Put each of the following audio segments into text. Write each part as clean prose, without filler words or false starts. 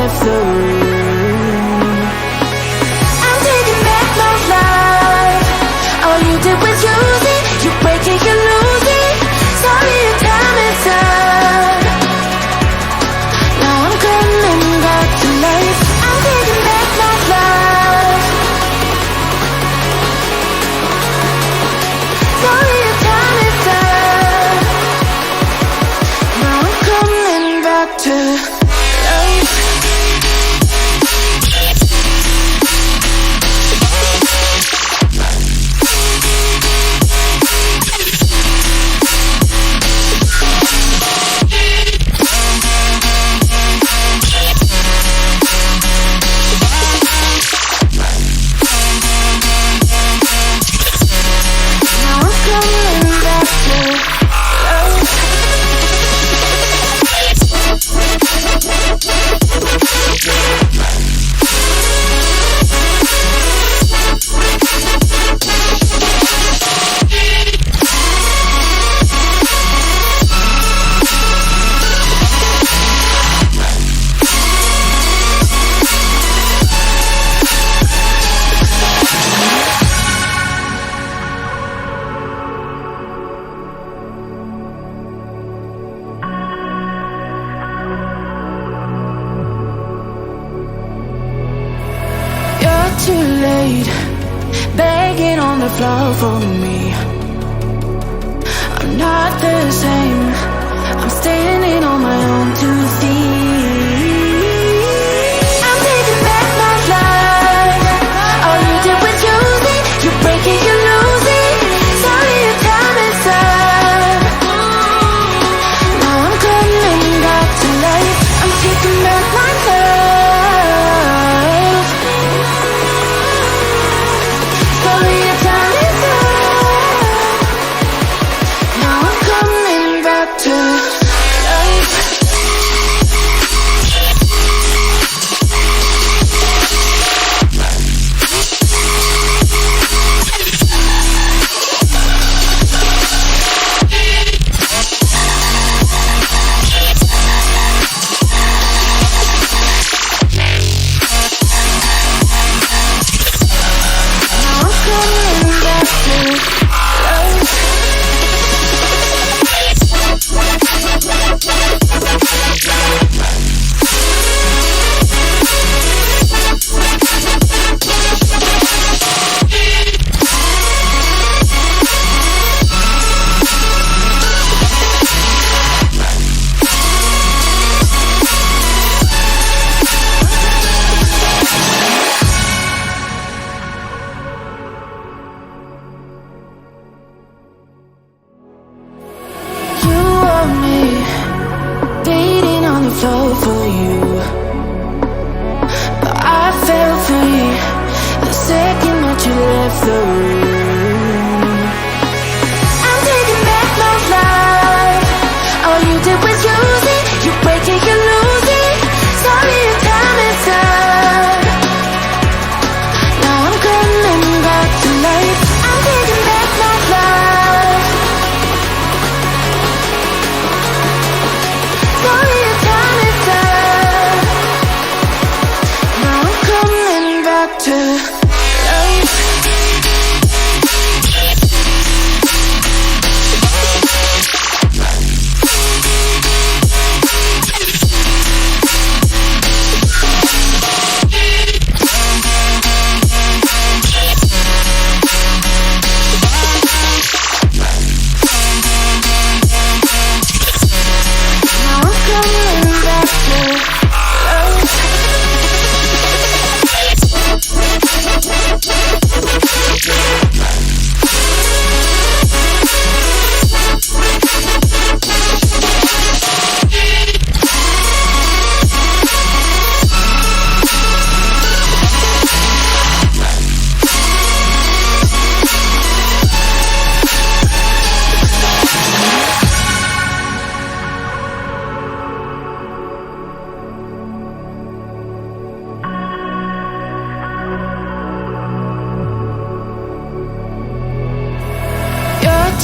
left the room. I'm taking back my life. All you did was use it. You break it, you lose it. Sorry, your time is up. Now I'm coming back to life. I'm taking back my life. Sorry, your time is up. Now I'm coming back to life. Too late, begging on the floor for me. I'm not the same. I'm standing on my own 2 feet. I'm taking back my life. All you did was use it. You break it, you lose it. Sorry, your time is up. Now I'm coming back to life. I'm taking back my life. For you, but I fell free the second that you left the room. I'm taking back my life. All you did was use it. You break it, you lose it. Sorry, your time is up. Now I'm coming back to life. I'm taking back my life. Sorry, your time is up. Now I'm coming back to life.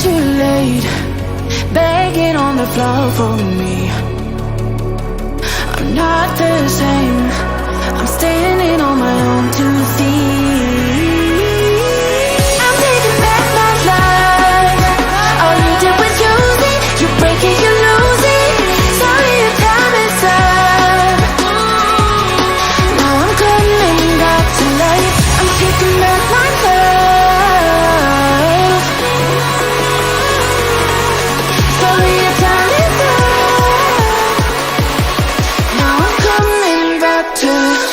too late, begging on the floor for me. I'm not the same. standing on my own 2 feet. I'm taking back my life. All you did was use it. You break it, you lose it. Sorry, your time is up. Now I'm coming back to life. I'm taking back my love. Sorry, your time is up. Now I'm coming back to life.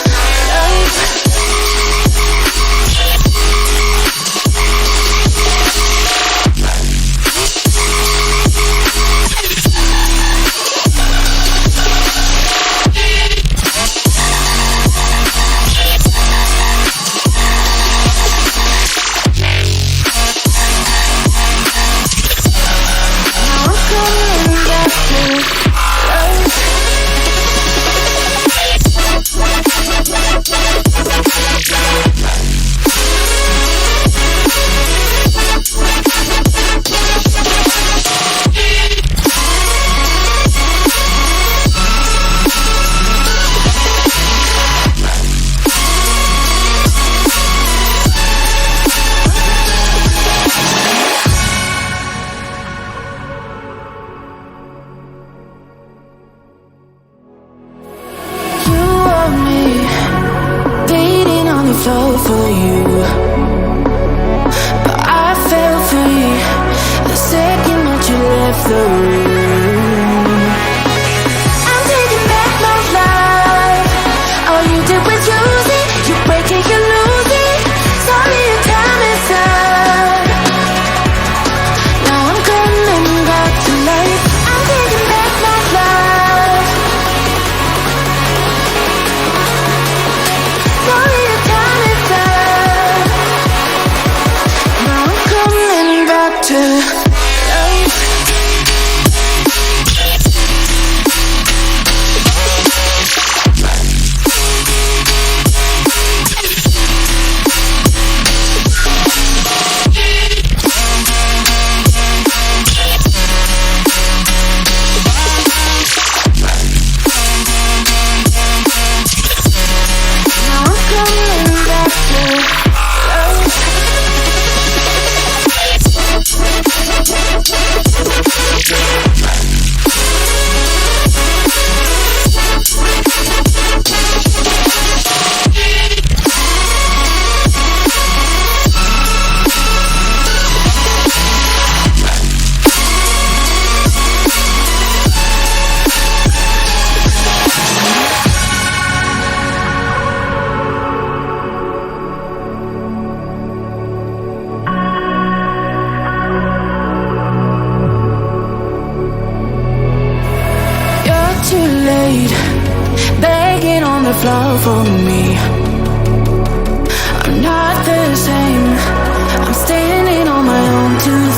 Fall for you, but I fell free the second that you left the room. I'm taking back my life. All you did was use it. You break it, you lose it. Sorry, your time is up. Now I'm coming back to life. I'm taking back my life. Sorry, your time is up. Now I'm coming back to life. Now I'm coming back to life. You're too late, begging on the floor for me. I'm not the same. I'm standing on my own 2